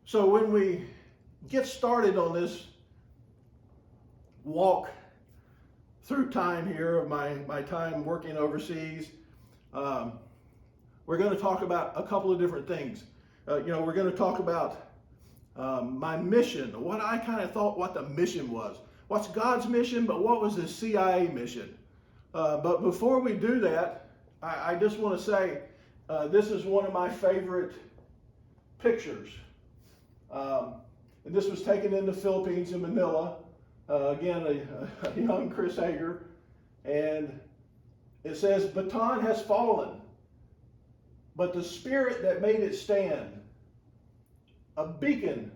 So when we get started on this walk through time here of my time working overseas, we're going to talk about a couple of different things. We're going to talk about my mission, what I kind of thought what the mission was. What's God's mission, but what was the CIA mission? But before we do that, I just want to say this is one of my favorite pictures. And this was taken in the Philippines in Manila. Again, a young Chris Hager. And it says, "Bataan has fallen, but the spirit that made it stand, a beacon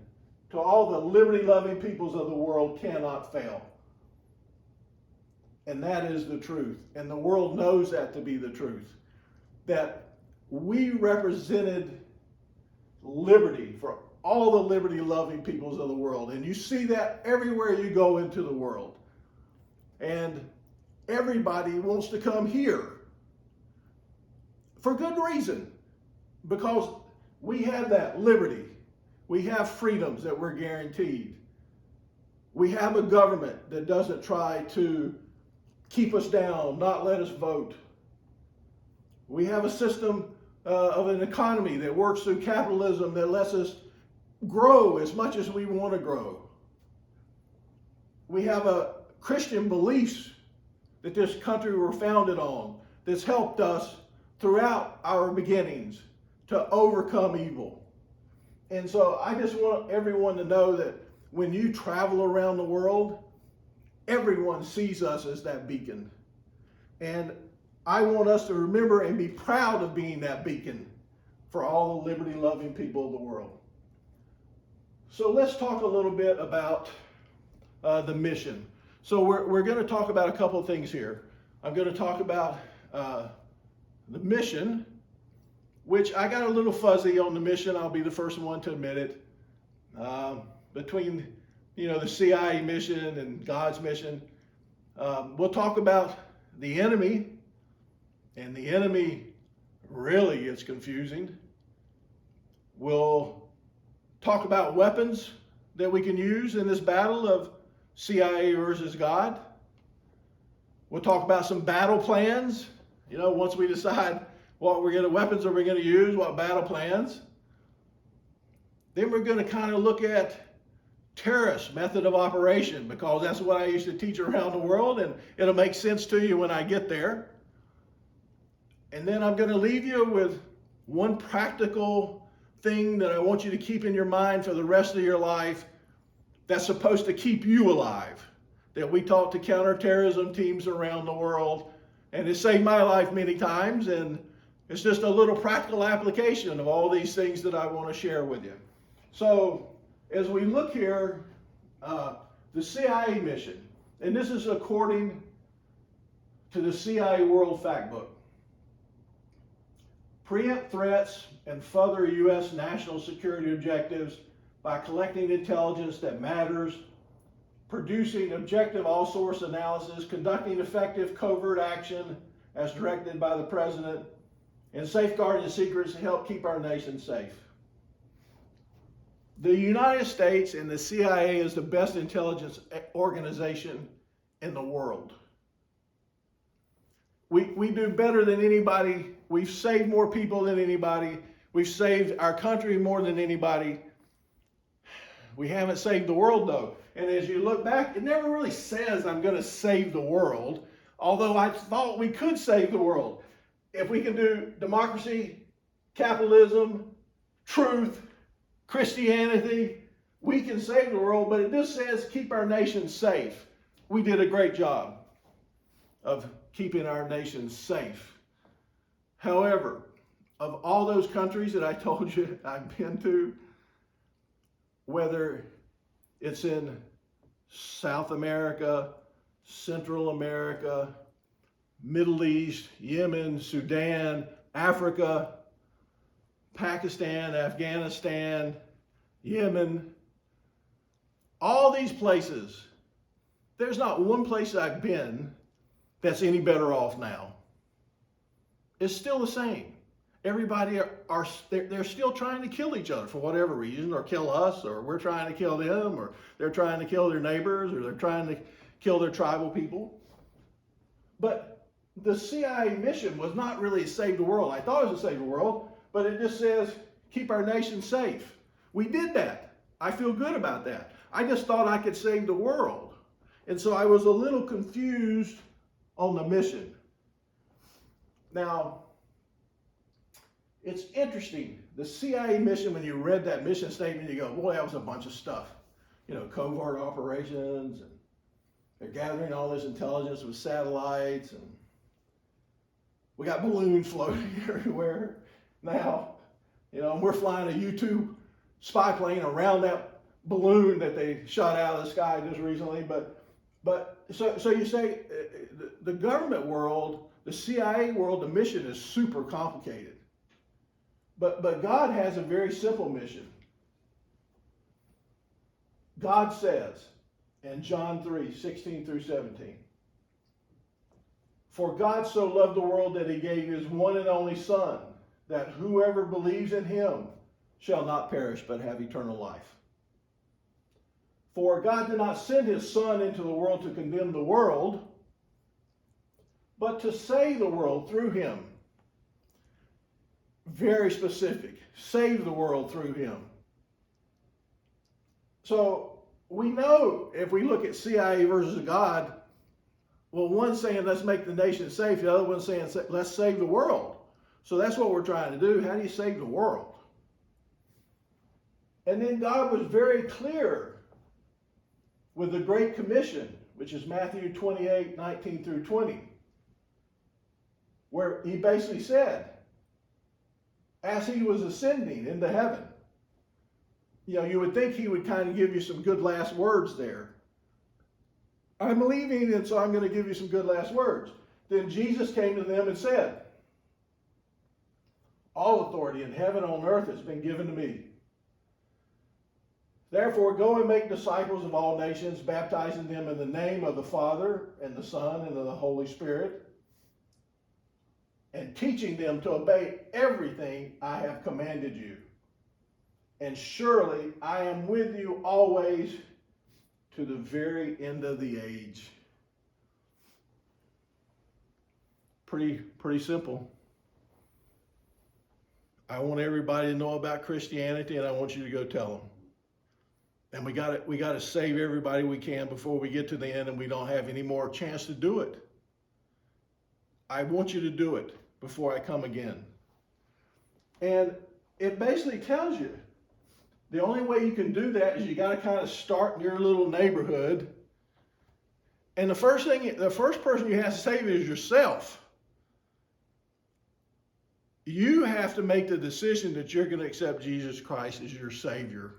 to all the liberty-loving peoples of the world, cannot fail." And that is the truth. And the world knows that to be the truth. That we represented liberty for all the liberty-loving peoples of the world. And you see that everywhere you go into the world. And everybody wants to come here. For good reason. Because we have that liberty. We have freedoms that we're guaranteed. We have a government that doesn't try to keep us down, not let us vote. We have a system of an economy that works through capitalism that lets us grow as much as we want to grow. We have a Christian beliefs that this country were founded on that's helped us throughout our beginnings to overcome evil. And so I just want everyone to know that when you travel around the world, everyone sees us as that beacon. And I want us to remember and be proud of being that beacon for all the liberty-loving people of the world. So let's talk a little bit about the mission. So we're going to talk about a couple of things here. I'm going to talk about the mission, which I got a little fuzzy on the mission. I'll be the first one to admit it. Between the CIA mission and God's mission. We'll talk about the enemy, and the enemy really gets confusing. We'll talk about weapons that we can use in this battle of CIA versus God. We'll talk about some battle plans. Once we decide what weapons are we going to use, what battle plans. Then we're going to kind of look at terrorist method of operation, because that's what I used to teach around the world, and it'll make sense to you when I get there. And then I'm going to leave you with one practical thing that I want you to keep in your mind for the rest of your life that's supposed to keep you alive, that we taught to counterterrorism teams around the world, and it saved my life many times, and it's just a little practical application of all these things that I want to share with you. So as we look here, the CIA mission, and this is according to the CIA World Factbook. Preempt threats and further U.S. national security objectives by collecting intelligence that matters, producing objective all-source analysis, conducting effective covert action as directed by the President, and safeguarding secrets to help keep our nation safe. The United States and the CIA is the best intelligence organization in the world. We do better than anybody. We've saved more people than anybody. We've saved our country more than anybody. We haven't saved the world, though. And as you look back, it never really says I'm going to save the world, although I thought we could save the world. If we can do democracy, capitalism, truth, Christianity, we can save the world, but it just says keep our nation safe. We did a great job of keeping our nation safe. However, of all those countries that I told you I've been to, whether it's in South America, Central America, Middle East, Yemen, Sudan, Africa, Pakistan, Afghanistan, Yemen, all these places, there's not one place I've been that's any better off now. It's still the same. everybody they're still trying to kill each other for whatever reason, or kill us, or we're trying to kill them, or they're trying to kill their neighbors, or they're trying to kill their tribal people. But the CIA mission was not really to save the world. I thought it was to save the world, but it just says keep our nation safe. We did that. I feel good about that. I just thought I could save the world. And so I was a little confused on the mission. Now, it's interesting. The CIA mission, when you read that mission statement, you go, boy, that was a bunch of stuff. You know, covert operations, and they're gathering all this intelligence with satellites, and we got balloons floating everywhere. Now, you know, we're flying a U-2 spy plane around that balloon that they shot out of the sky just recently. So you say the government world, the CIA world, the mission is super complicated. But God has a very simple mission. God says in John 3:16 through 17, "For God so loved the world that he gave his one and only Son, that whoever believes in him shall not perish but have eternal life. For God did not send his Son into the world to condemn the world, but to save the world through him." Very specific. Save the world through him. So we know if we look at CIA versus God, well, one's saying let's make the nation safe, the other one's saying let's save the world. So that's what we're trying to do. How do you save the world? And then God was very clear with the Great Commission, which is Matthew 28:19 through 20, where he basically said, as he was ascending into heaven, you know, you would think he would kind of give you some good last words there. I'm leaving, and so I'm going to give you some good last words. Then Jesus came to them and said, "All authority in heaven and on earth has been given to me. Therefore, go and make disciples of all nations, baptizing them in the name of the Father and the Son and of the Holy Spirit, and teaching them to obey everything I have commanded you. And surely I am with you always to the very end of the age." Pretty simple. I want everybody to know about Christianity, and I want you to go tell them. And we got to save everybody we can before we get to the end and we don't have any more chance to do it. I want you to do it before I come again. And it basically tells you the only way you can do that is you got to kind of start in your little neighborhood. And the first person you have to save is yourself. You have to make the decision that you're going to accept Jesus Christ as your Savior.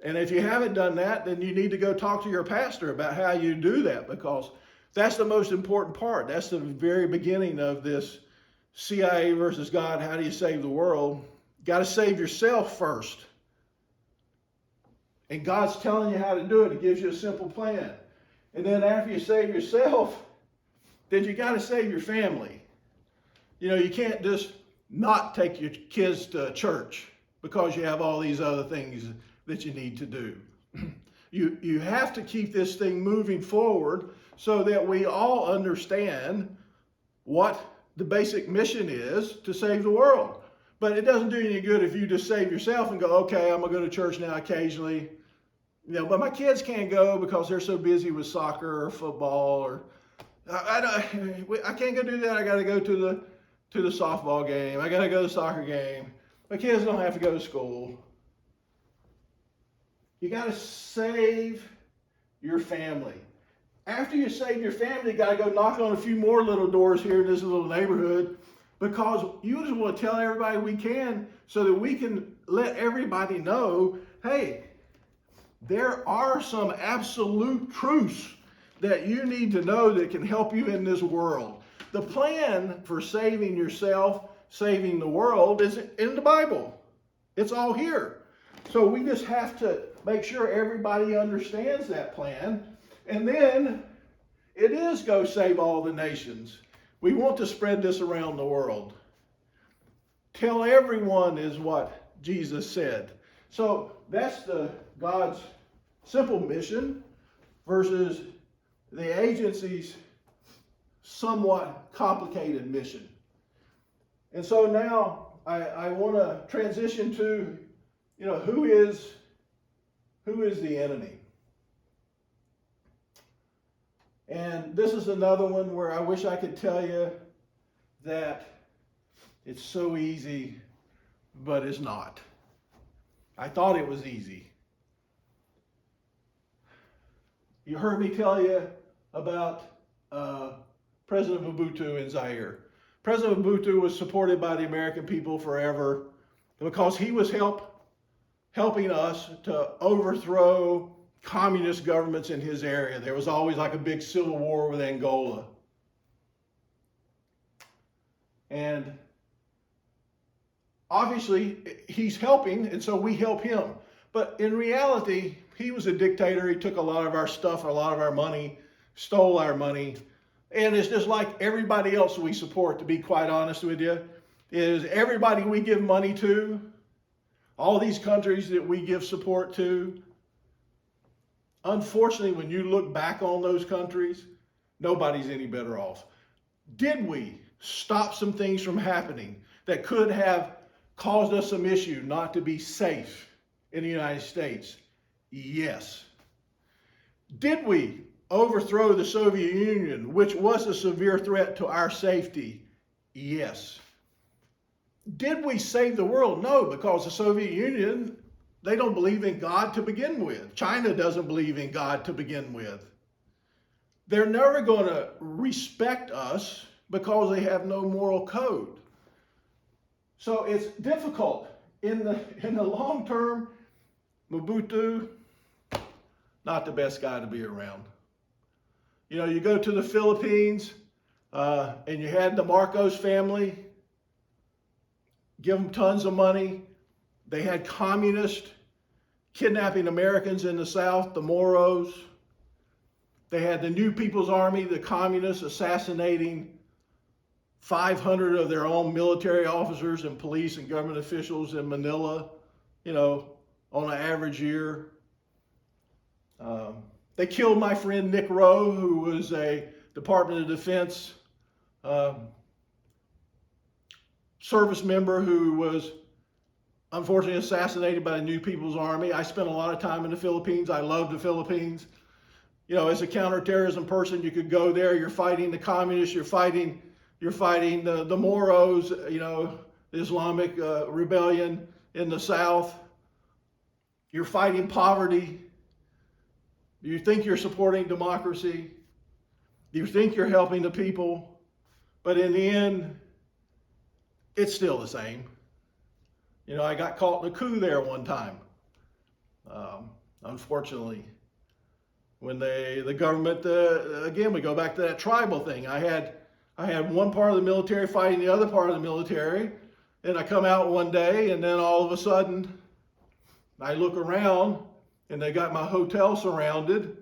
And if you haven't done that, then you need to go talk to your pastor about how you do that, because that's the most important part. That's the very beginning of this CIA versus God. How do you save the world? You got to save yourself first. And God's telling you how to do it. He gives you a simple plan. And then after you save yourself, then you got to save your family. You know, you can't just not take your kids to church because you have all these other things that you need to do. You have to keep this thing moving forward so that we all understand what the basic mission is to save the world. But it doesn't do you any good if you just save yourself and go, okay, I'm going to go to church now occasionally. You know, but my kids can't go because they're so busy with soccer or football, or I can't go do that. I got to go to the softball game. I got to go to the soccer game. My kids don't have to go to school. You got to save your family. After you save your family, you got to go knock on a few more little doors here in this little neighborhood, because you just want to tell everybody we can so that we can let everybody know, hey, there are some absolute truths that you need to know that can help you in this world. The plan for saving yourself, saving the world is in the Bible. It's all here. So we just have to make sure everybody understands that plan. And then it is go save all the nations. We want to spread this around the world. Tell everyone is what Jesus said. So that's God's simple mission versus the agency's somewhat complicated mission. And so now I want to transition to, who is the enemy? And this is another one where I wish I could tell you that it's so easy, but it's not. I thought it was easy. You heard me tell you about President Mobutu in Zaire. President Mobutu was supported by the American people forever because he was helping us to overthrow communist governments in his area. There was always like a big civil war with Angola. And obviously, he's helping, and so we help him. But in reality, he was a dictator. He took a lot of our stuff, a lot of our money, stole our money. And it's just like everybody else we support, to be quite honest with you, is everybody we give money to, all these countries that we give support to, unfortunately, when you look back on those countries, nobody's any better off. Did we stop some things from happening that could have caused us some issue not to be safe in the United States? Yes. Did we overthrow the Soviet Union, which was a severe threat to our safety? Yes. Did we save the world? No, because the Soviet Union, they don't believe in God to begin with. China doesn't believe in God to begin with. They're never going to respect us because they have no moral code. So it's difficult. In the long term, Mobutu, not the best guy to be around. You go to the Philippines, and you had the Marcos family, give them tons of money. They had communists kidnapping Americans in the South, the Moros. They had the New People's Army, the communists, assassinating 500 of their own military officers and police and government officials in Manila, on an average year. They killed my friend Nick Rowe, who was a Department of Defense service member who was unfortunately assassinated by the New People's Army. I spent a lot of time in the Philippines. I love the Philippines. As a counterterrorism person, you could go there. You're fighting the communists. You're fighting the Moros. The Islamic rebellion in the South. You're fighting poverty. Do you think you're supporting democracy? Do you think you're helping the people? But in the end, it's still the same. I got caught in a coup there one time. Unfortunately, when the government, again, we go back to that tribal thing. I had one part of the military fighting the other part of the military, and I come out one day, and then all of a sudden, I look around, and they got my hotel surrounded.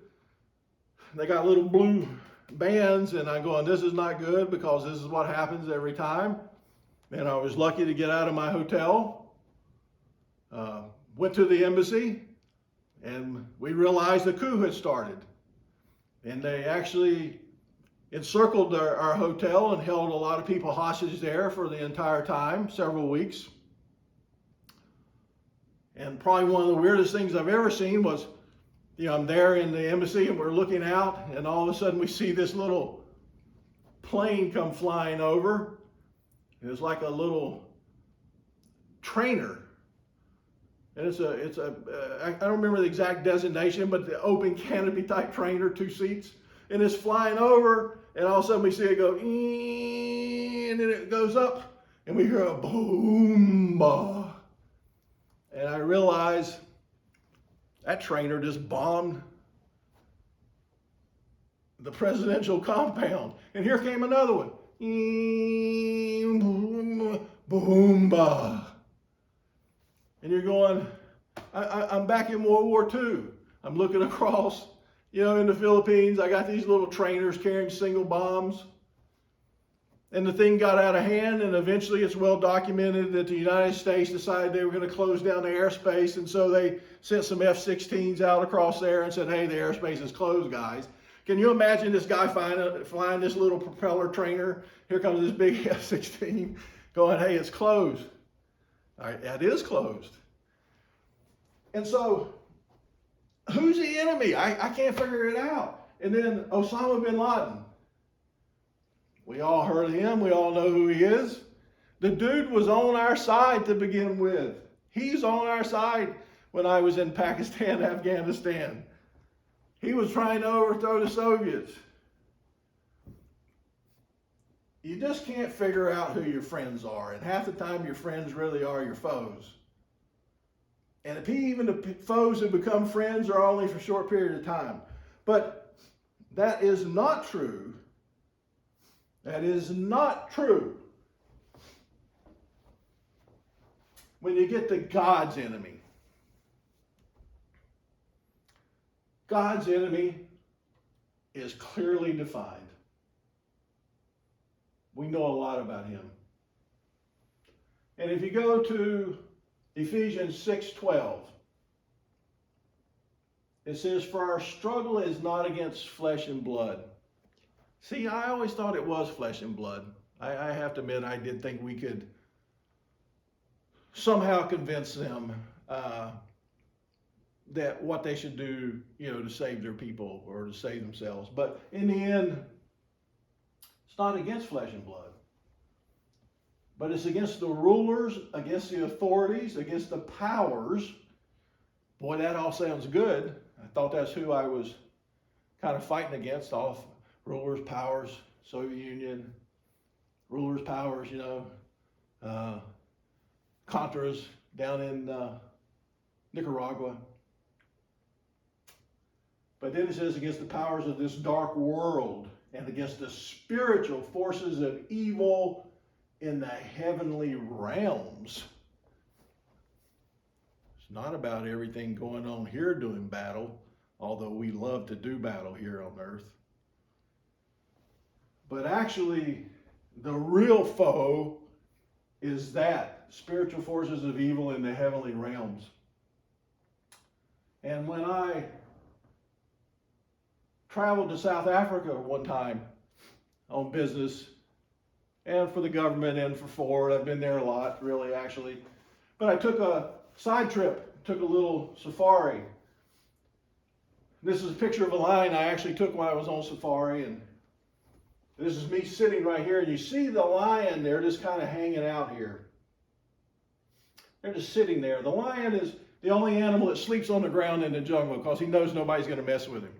They got little blue bands, and I'm going, this is not good, because this is what happens every time. And I was lucky to get out of my hotel. Went to the embassy, and we realized the coup had started. And they actually encircled our hotel and held a lot of people hostage there for the entire time, several weeks. And probably one of the weirdest things I've ever seen was, I'm there in the embassy and we're looking out, and all of a sudden we see this little plane come flying over. And it's like a little trainer. And it's I don't remember the exact designation, but the open canopy type trainer, 2 seats. And it's flying over, and all of a sudden we see it go, and then it goes up, and we hear a boom. And I realize that trainer just bombed the presidential compound. And here came another one. Boom. And you're going, I'm back in World War II. I'm looking across, in the Philippines. I got these little trainers carrying single bombs. And the thing got out of hand, and eventually it's well documented that the United States decided they were going to close down the airspace, and so they sent some F-16s out across there and said, hey, the airspace is closed, guys. Can you imagine this guy flying this little propeller trainer? Here comes this big F-16 going, hey, it's closed. All right, it is closed. And so, who's the enemy? I can't figure it out. And then Osama bin Laden. We all heard of him. We all know who he is. The dude was on our side to begin with. He's on our side when I was in Pakistan, Afghanistan. He was trying to overthrow the Soviets. You just can't figure out who your friends are. And half the time your friends really are your foes. And even the foes that become friends are only for a short period of time. But that is not true. That is not true when you get to God's enemy. God's enemy is clearly defined. We know a lot about him. And if you go to Ephesians 6:12, it says, for our struggle is not against flesh and blood. See, I always thought it was flesh and blood. I have to admit, I did think we could somehow convince them that what they should do, to save their people or to save themselves. But in the end, it's not against flesh and blood. But it's against the rulers, against the authorities, against the powers. Boy, that all sounds good. I thought that's who I was kind of fighting against. All rulers, powers, Soviet Union, rulers, powers, Contras down in Nicaragua. But then it says against the powers of this dark world and against the spiritual forces of evil in the heavenly realms. It's not about everything going on here doing battle, although we love to do battle here on earth. But actually, the real foe is that spiritual forces of evil in the heavenly realms. And when I traveled to South Africa one time on business and for the government and for Ford, I've been there a lot, really, actually. But I took a side trip, took a little safari. This is a picture of a lion I actually took when I was on safari, and this is me sitting right here, and you see the lion there just kind of hanging out here. They're just sitting there. The lion is the only animal that sleeps on the ground in the jungle because he knows nobody's going to mess with him.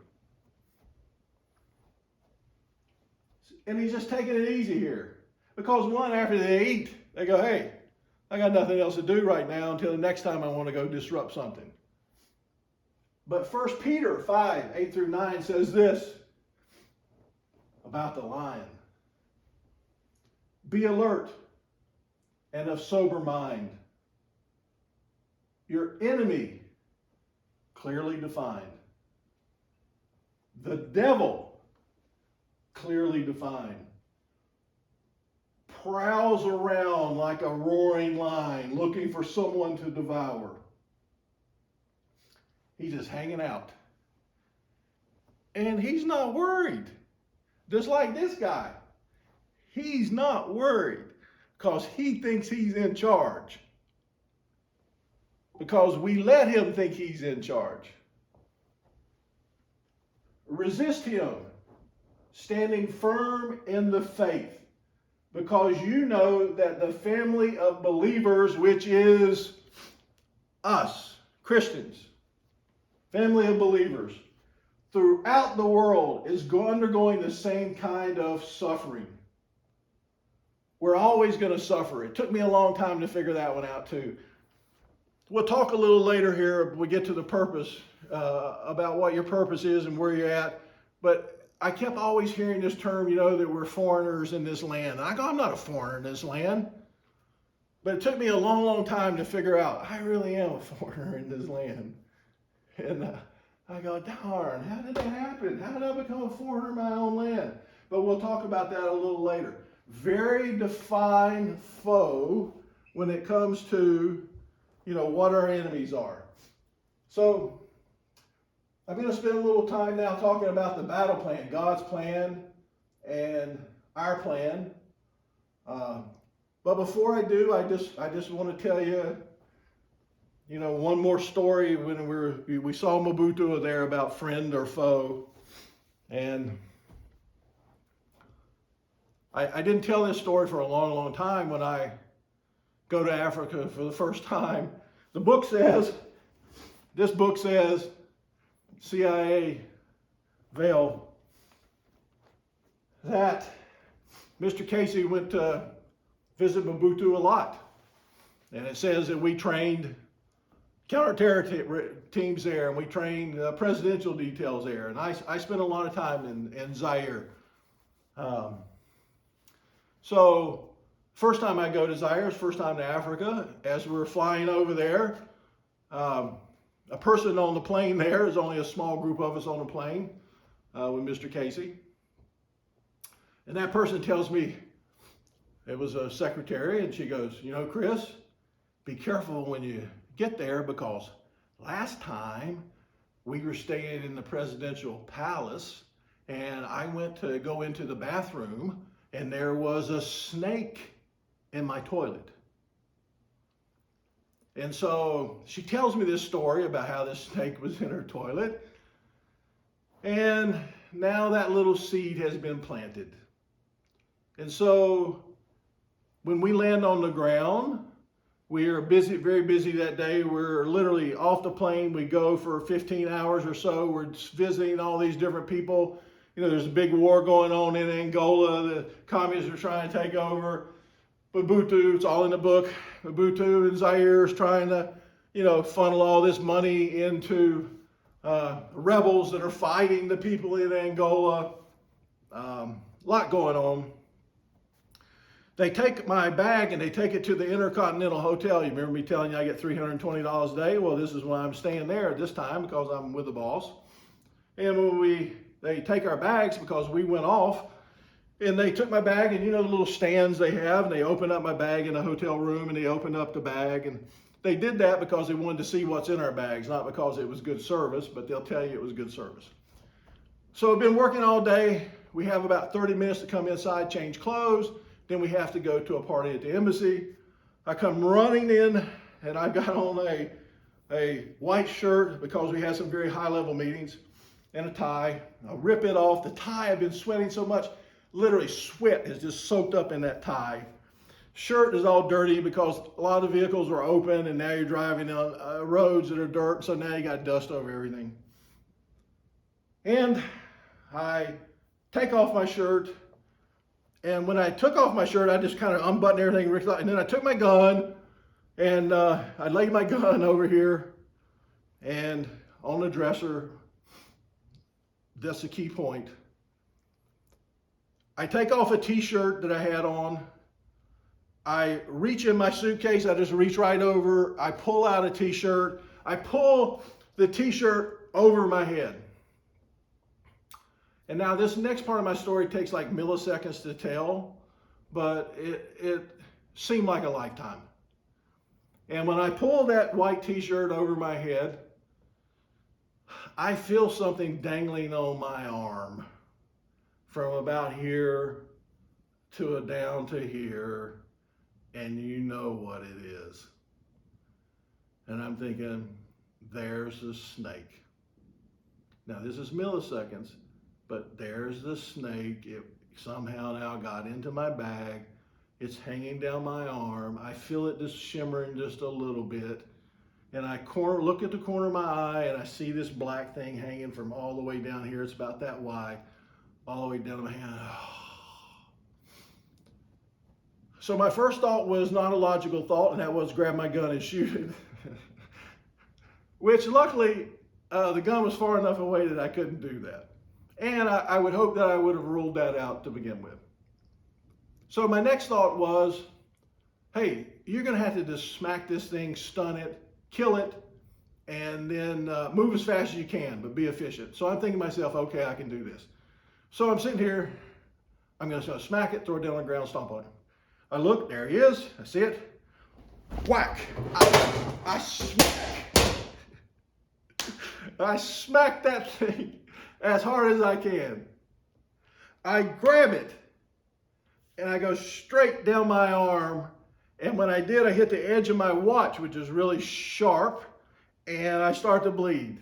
And he's just taking it easy here. Because one, after they eat, they go, hey, I got nothing else to do right now until the next time I want to go disrupt something. But 1 Peter 5:8-9 says this about the lion. Be alert and of sober mind. Your enemy, clearly defined. The devil, clearly defined, prowls around like a roaring lion looking for someone to devour. He's just hanging out. And he's not worried. Just like this guy. He's not worried because he thinks he's in charge. Because we let him think he's in charge. Resist him, standing firm in the faith, because you know that the family of believers, which is us, Christians, family of believers, throughout the world is undergoing the same kind of suffering. We're always going to suffer. It took me a long time to figure that one out too. We'll talk a little later here when we get to the purpose, about what your purpose is and where you're at. But I kept always hearing this term, that we're foreigners in this land. And I go, I'm not a foreigner in this land. But it took me a long, long time to figure out, I really am a foreigner in this land. And I go, darn, how did that happen? How did I become a foreigner in my own land? But we'll talk about that a little later. very defined foe when it comes to, what our enemies are. So I'm going to spend a little time now talking about the battle plan, God's plan and our plan. But before I do, I just want to tell you, one more story when we saw Mobutu there about friend or foe. And I didn't tell this story for a long, long time. When I go to Africa for the first time, this book says, CIA veil, that Mr. Casey went to visit Mobutu a lot. And it says that we trained counterterror teams there, and we trained presidential details there. And I spent a lot of time in Zaire. So first time I go to Zaire is first time to Africa. As we're flying over there, a person on the plane there, is only a small group of us on the plane with Mr. Casey. And that person tells me, it was a secretary, and she goes, Chris, be careful when you get there, because last time we were staying in the presidential palace, and I went to go into the bathroom, and there was a snake in my toilet. And so she tells me this story about how this snake was in her toilet. And now that little seed has been planted. And so when we land on the ground, we are busy, very busy that day. We're literally off the plane. We go for 15 hours or so. We're visiting all these different people. There's a big war going on in Angola. The communists are trying to take over. Mobutu, it's all in the book. Mobutu and Zaire is trying to, funnel all this money into rebels that are fighting the people in Angola. A lot going on. They take my bag and they take it to the Intercontinental Hotel. You remember me telling you I get $320 a day? Well, this is why I'm staying there at this time, because I'm with the boss. And when they take our bags, because we went off, and they took my bag, and the little stands they have, and they opened up my bag in the hotel room, and they opened up the bag. And they did that because they wanted to see what's in our bags, not because it was good service, but they'll tell you it was good service. So I've been working all day. We have about 30 minutes to come inside, change clothes. Then we have to go to a party at the embassy. I come running in, and I've got on a white shirt because we had some very high-level meetings, and a tie. I rip it off. The tie, I've been sweating so much. Literally sweat is just soaked up in that tie. Shirt is all dirty because a lot of the vehicles are open, and now you're driving on roads that are dirt, so now you got dust over everything. And I take off my shirt, and when I took off my shirt, I just kind of unbuttoned everything, and then I took my gun, and I laid my gun over here, and on the dresser. That's the key point. I take off a t-shirt that I had on. I reach in my suitcase. I just reach right over. I pull out a t-shirt. I pull the t-shirt over my head. And now this next part of my story takes like milliseconds to tell, but it seemed like a lifetime. And when I pull that white t-shirt over my head, I feel something dangling on my arm from about here to down to here, and you know what it is. And I'm thinking, there's the snake. Now this is milliseconds, but there's the snake. It somehow now got into my bag. It's hanging down my arm. I feel it just shimmering just a little bit. And I look at the corner of my eye, and I see this black thing hanging from all the way down here. It's about that wide, all the way down to my hand. So my first thought was not a logical thought, and that was grab my gun and shoot it. Which luckily, the gun was far enough away that I couldn't do that. And I would hope that I would have ruled that out to begin with. So my next thought was, hey, you're going to have to just smack this thing, stun it, kill it, and then move as fast as you can, but be efficient. So I'm thinking to myself, okay, I can do this. So I'm sitting here, I'm just going to smack it, throw it down on the ground, stomp on it. I look, there he is. I see it. Whack. I smack that thing as hard as I can. I grab it and I go straight down my arm. And when I did, I hit the edge of my watch, which is really sharp, and I start to bleed.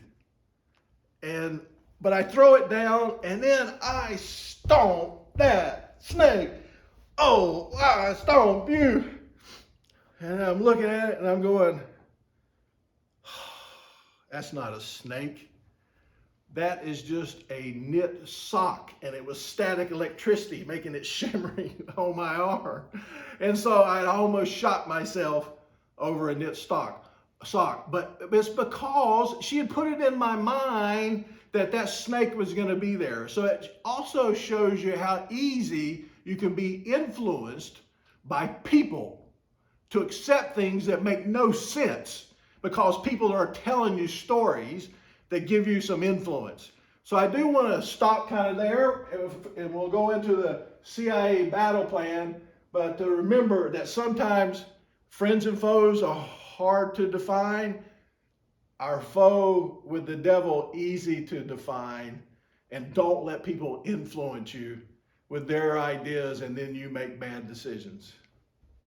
But I throw it down, and then I stomp that snake. Oh, I stomp you. And I'm looking at it, and I'm going, that's not a snake. That is just a knit sock, and it was static electricity making it shimmering on my arm. And so I almost shot myself over a knit sock. But it's because she had put it in my mind that snake was going to be there. So it also shows you how easy you can be influenced by people to accept things that make no sense because people are telling you stories that give you some influence. So I do want to stop kind of there, and we'll go into the CIA battle plan. But to remember that sometimes friends and foes are hard to define. Our foe with the devil, easy to define. And don't let people influence you with their ideas and then you make bad decisions.